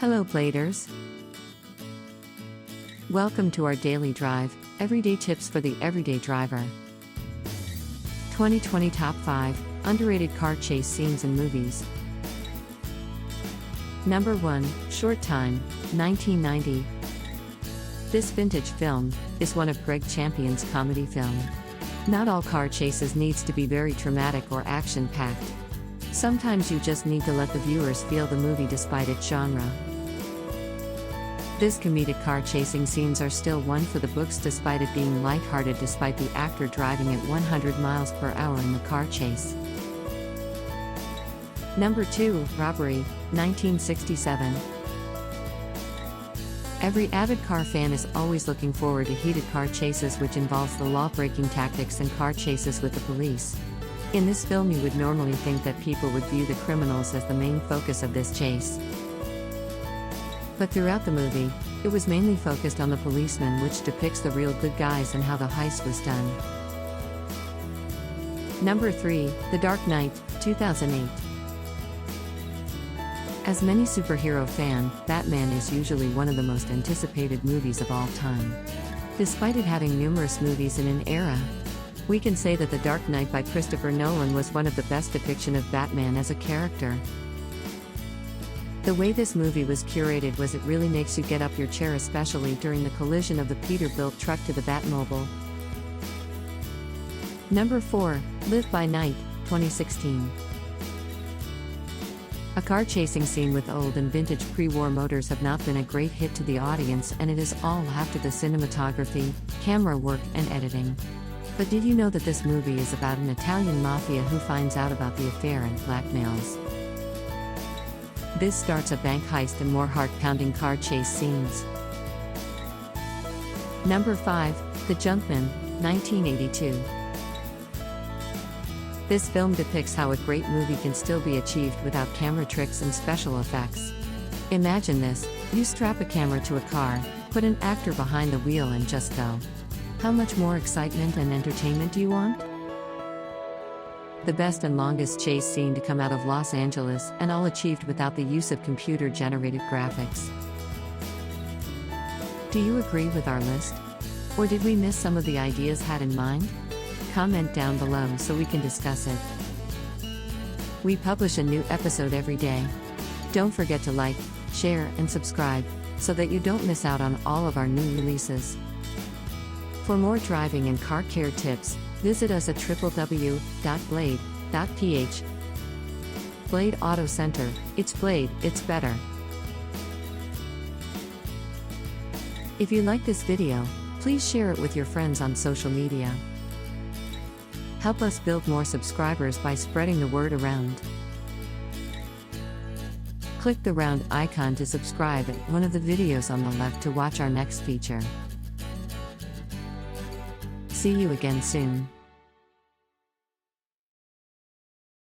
Hello, Bladers. Welcome to our daily drive, everyday tips for the everyday driver. 2020 Top 5 Underrated Car Chase Scenes in Movies. Number 1, Short Time, 1990. This vintage film is one of Greg Champion's comedy film. Not all car chases needs to be very dramatic or action-packed. Sometimes you just need to let the viewers feel the movie despite its genre. This comedic car chasing scenes are still one for the books despite it being lighthearted despite the actor driving at 100 miles per hour in the car chase. Number 2, Robbery, 1967. Every avid car fan is always looking forward to heated car chases which involves the law-breaking tactics and car chases with the police. In this film you would normally think that people would view the criminals as the main focus of this chase. But throughout the movie, it was mainly focused on the policeman, which depicts the real good guys and how the heist was done. Number 3, The Dark Knight, 2008. As many superhero fan, Batman is usually one of the most anticipated movies of all time. Despite it having numerous movies in an era, we can say that The Dark Knight by Christopher Nolan was one of the best depiction of Batman as a character. The way this movie was curated was it really makes you get up your chair, especially during the collision of the Peterbilt truck to the Batmobile. Number 4, Live by Night, 2016. A car chasing scene with old and vintage pre-war motors have not been a great hit to the audience, and it is all after the cinematography, camera work and editing. But did you know that this movie is about an Italian mafia who finds out about the affair and blackmails? This starts a bank heist and more heart-pounding car chase scenes. Number 5, The Junkman, 1982. This film depicts how a great movie can still be achieved without camera tricks and special effects. Imagine this: you strap a camera to a car, put an actor behind the wheel and just go. How much more excitement and entertainment do you want? The best and longest chase scene to come out of Los Angeles, and all achieved without the use of computer-generated graphics. Do you agree with our list? Or did we miss some of the ideas had in mind? Comment down below so we can discuss it. We publish a new episode every day. Don't forget to like, share, and subscribe, so that you don't miss out on all of our new releases. For more driving and car care tips, visit us at www.blade.ph. Blade Auto Center, it's Blade, it's better. If you like this video, please share it with your friends on social media. Help us build more subscribers by spreading the word around. Click the round icon to subscribe and one of the videos on the left to watch our next feature. See you again soon.